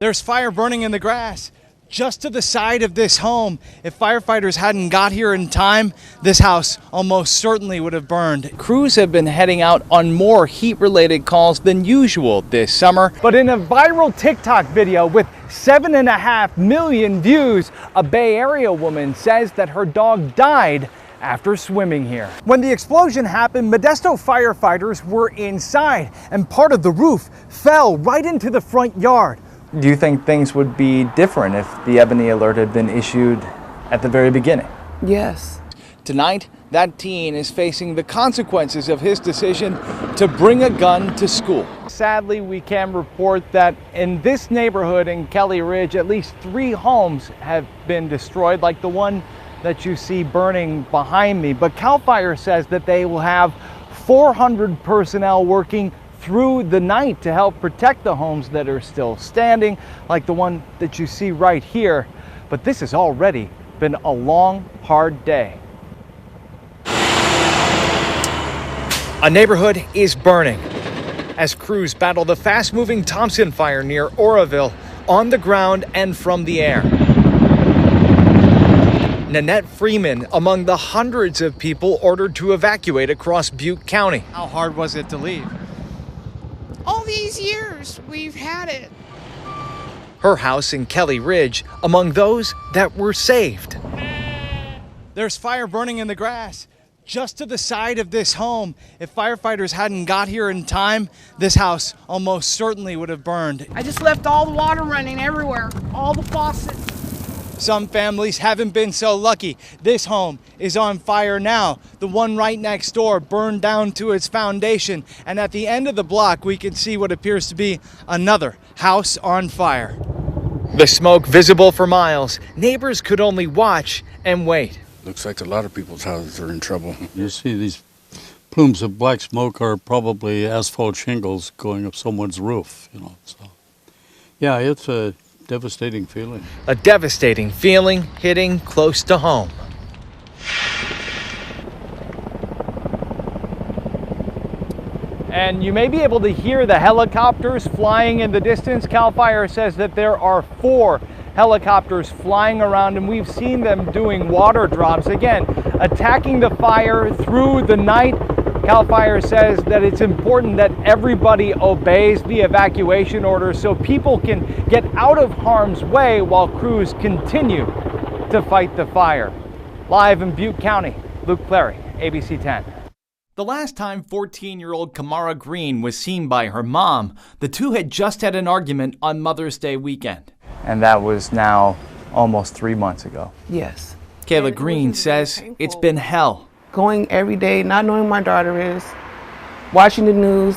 There's fire burning in the grass just to the side of this home. If firefighters hadn't got here in time, this house almost certainly would have burned. Crews have been heading out on more heat-related calls than usual this summer. But in a viral TikTok video with 7.5 million views, a Bay Area woman says that her dog died after swimming here. When the explosion happened, Modesto firefighters were inside, and part of the roof fell right into the front yard. Do you think things would be different if the Ebony alert had been issued at the very beginning? Yes. Tonight, that teen is facing the consequences of his decision to bring a gun to school. Sadly, we can report that in this neighborhood in Kelly Ridge, at least 3 homes have been destroyed, like the one that you see burning behind me. But CAL FIRE says that they will have 400 personnel working through the night to help protect the homes that are still standing, like the one that you see right here. But this has already been a long, hard day. A neighborhood is burning as crews battle the fast-moving Thompson fire near Oroville on the ground and from the air. Nanette Freeman among the hundreds of people ordered to evacuate across Butte County. How hard was it to leave? All these years we've had it. Her house in Kelly Ridge among those that were saved. There's fire burning in the grass just to the side of this home. If firefighters hadn't got here in time, this house almost certainly would have burned. I just left all the water running everywhere, all the faucets. Some families haven't been so lucky. This home is on fire now. The one right next door burned down to its foundation. And at the end of the block, we can see what appears to be another house on fire. The smoke visible for miles. Neighbors could only watch and wait. Looks like a lot of people's houses are in trouble. You see these plumes of black smoke are probably asphalt shingles going up someone's roof, you know. So, yeah, it's a devastating feeling. A devastating feeling hitting close to home. And you may be able to hear the helicopters flying in the distance. CAL FIRE says that there are 4 helicopters flying around, and we've seen them doing water drops. Again, attacking the fire through the night. CAL FIRE says that it's important that everybody obeys the evacuation order so people can get out of harm's way while crews continue to fight the fire. Live in Butte County, Luke Cleary, ABC 10. The last time 14-year-old Kamara Green was seen by her mom, the two had just had an argument on Mother's Day weekend. And that was now almost 3 months ago. Yes. Kayla Green says it's been hell. Going every day, not knowing who my daughter is, watching the news,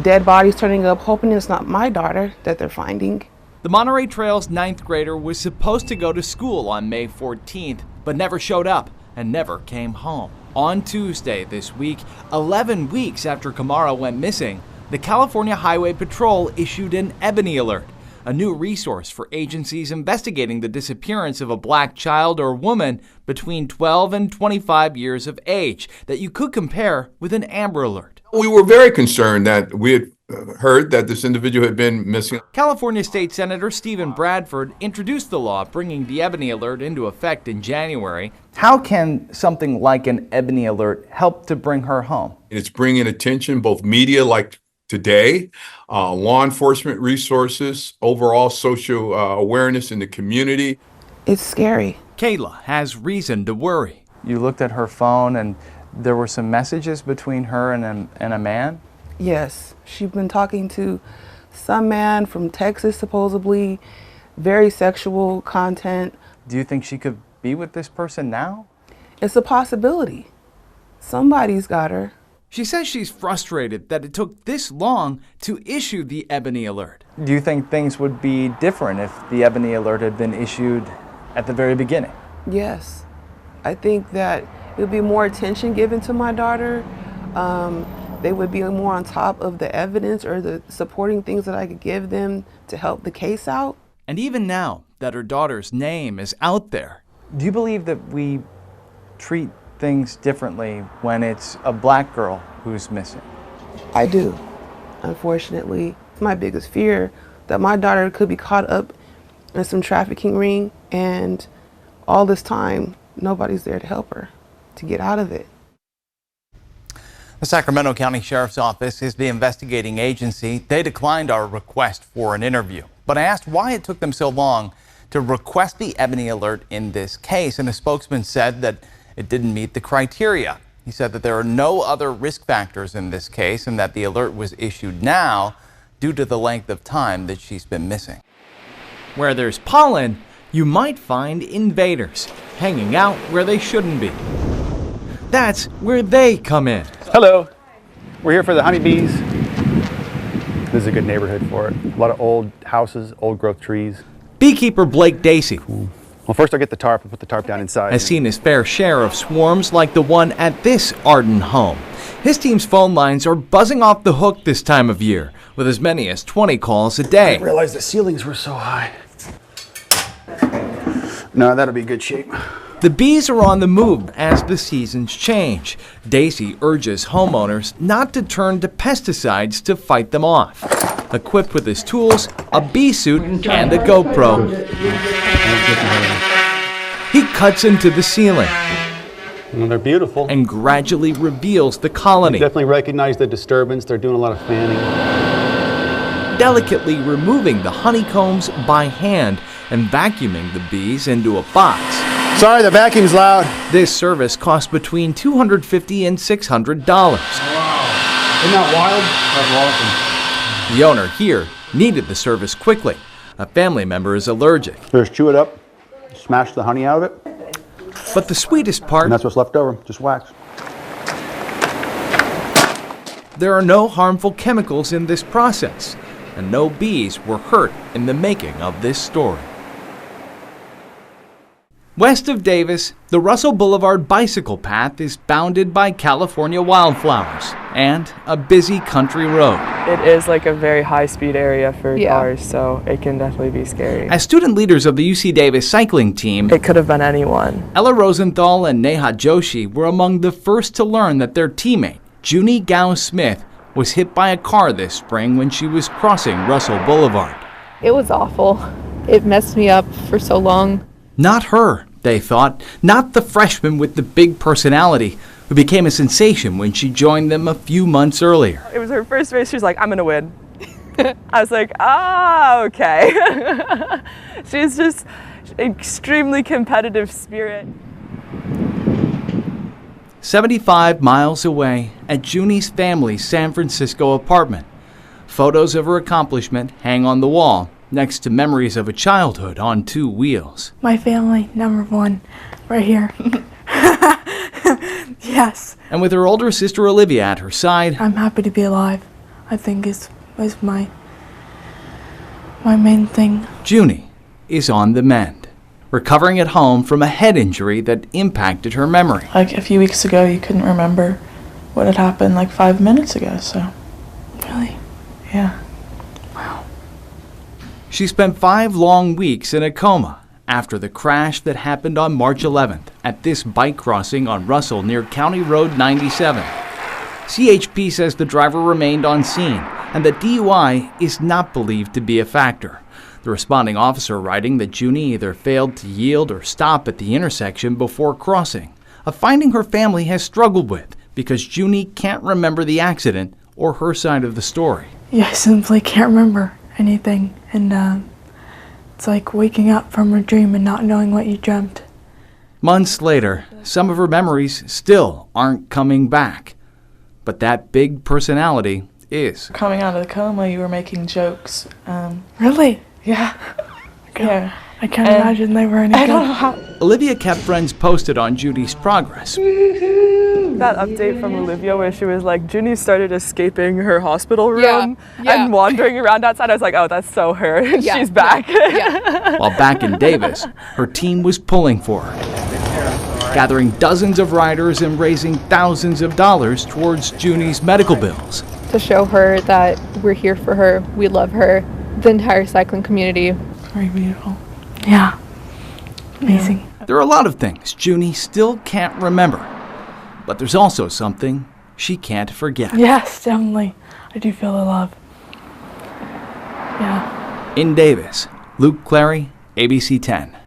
dead bodies turning up, hoping it's not my daughter that they're finding. The Monterey Trail's 9th grader was supposed to go to school on May 14th, but never showed up and never came home. On Tuesday this week, 11 weeks after Kamara went missing, the California Highway Patrol issued an Ebony alert, a new resource for agencies investigating the disappearance of a black child or woman between 12 and 25 years of age that you could compare with an Amber Alert. We were very concerned that we had heard that this individual had been missing. California State Senator Stephen Bradford introduced the law bringing the Ebony Alert into effect in January. How can something like an Ebony Alert help to bring her home? It's bringing attention, both media like today, law enforcement resources, overall social awareness in the community. It's scary. Kayla has reason to worry. You looked at her phone and there were some messages between her and a man? Yes. She's been talking to some man from Texas, supposedly, very sexual content. Do you think she could be with this person now? It's a possibility. Somebody's got her. She says she's frustrated that it took this long to issue the Ebony Alert. Do you think things would be different if the Ebony Alert had been issued at the very beginning? Yes. I think that it would be more attention given to my daughter. They would be more on top of the evidence or the supporting things that I could give them to help the case out. And even now that her daughter's name is out there, do you believe that we treat things differently when it's a black girl who's missing? I do. Unfortunately, it's my biggest fear that my daughter could be caught up in some trafficking ring, and all this time, nobody's there to help her to get out of it. The Sacramento County Sheriff's Office is the investigating agency. They declined our request for an interview, but I asked why it took them so long to request the Ebony alert in this case, and a spokesman said that it didn't meet the criteria. He said that there are no other risk factors in this case and that the alert was issued now due to the length of time that she's been missing. Where there's pollen, you might find invaders hanging out where they shouldn't be. That's where they come in. Hello, we're here for the honeybees. This is a good neighborhood for it. A lot of old houses, old growth trees. Beekeeper Blake Dacey Well, first I'll get the tarp and put the tarp down inside. has seen his fair share of swarms like the one at this Arden home. His team's phone lines are buzzing off the hook this time of year, with as many as 20 calls a day. I didn't realize the ceilings were so high. No, that'll be in good shape. The bees are on the move as the seasons change. Dacey urges homeowners not to turn to pesticides to fight them off. Equipped with his tools, a bee suit, and a GoPro, he cuts into the ceiling Well, they're beautiful. and gradually reveals the colony, Definitely recognize the disturbance. They're doing a lot of fanning. delicately removing the honeycombs by hand and vacuuming the bees into a box. Sorry, the vacuum's loud. This service costs between $250 and $600. Isn't that wild? That's awesome. The owner here needed the service quickly. A family member is allergic. Just chew it up, smash the honey out of it, But the sweetest part, and that's what's left over, just wax. there are no harmful chemicals in this process, and no bees were hurt in the making of this story. West of Davis, the Russell Boulevard bicycle path is bounded by California wildflowers and a busy country road. It is like a very high-speed area for cars, so it can definitely be scary. As student leaders of the UC Davis cycling team, It could have been anyone. Ella Rosenthal and Neha Joshi were among the first to learn that their teammate, Junie Gao Smith, was hit by a car this spring when she was crossing Russell Boulevard. It was awful. It messed me up for so long. Not her, they thought. Not the freshman with the big personality who became a sensation when she joined them a few months earlier. It was her first race. She was like, I'm going to win. I was like, okay. She's just extremely competitive spirit. 75 miles away at Junie's family's San Francisco apartment. Photos of her accomplishment hang on the wall next to memories of a childhood on two wheels. My family, number one, right here. Yes. And with her older sister Olivia at her side, I'm happy to be alive. I think is my main thing. Junie is on the mend, recovering at home from a head injury that impacted her memory. Like a few weeks ago, you couldn't remember what had happened like 5 minutes ago, so. Really? Yeah. Wow. She spent 5 long weeks in a coma after the crash that happened on March 11th at this bike crossing on Russell near County Road 97. CHP says the driver remained on scene and that DUI is not believed to be a factor. The responding officer writing that Junie either failed to yield or stop at the intersection before crossing, a finding her family has struggled with because Junie can't remember the accident or her side of the story. Yeah, I simply can't remember anything, and it's like waking up from a dream and not knowing what you dreamt. Months later, some of her memories still aren't coming back. But that big personality is. Coming out of the coma, you were making jokes. Really? Yeah. Yeah. I can't imagine they were any I good. don't know how. Olivia kept friends posted on Judy's progress. That update from Olivia where she was like, Junie started escaping her hospital room and wandering around outside. I was like, oh, that's so her. She's back. While back in Davis, her team was pulling for her, gathering dozens of riders and raising thousands of dollars towards Junie's medical bills. To show her that we're here for her, we love her, the entire cycling community. Very beautiful. Yeah. Amazing. There are a lot of things Junie still can't remember, but there's also something she can't forget. Yes, definitely. I do feel the love. Yeah. In Davis, Luke Cleary, ABC 10.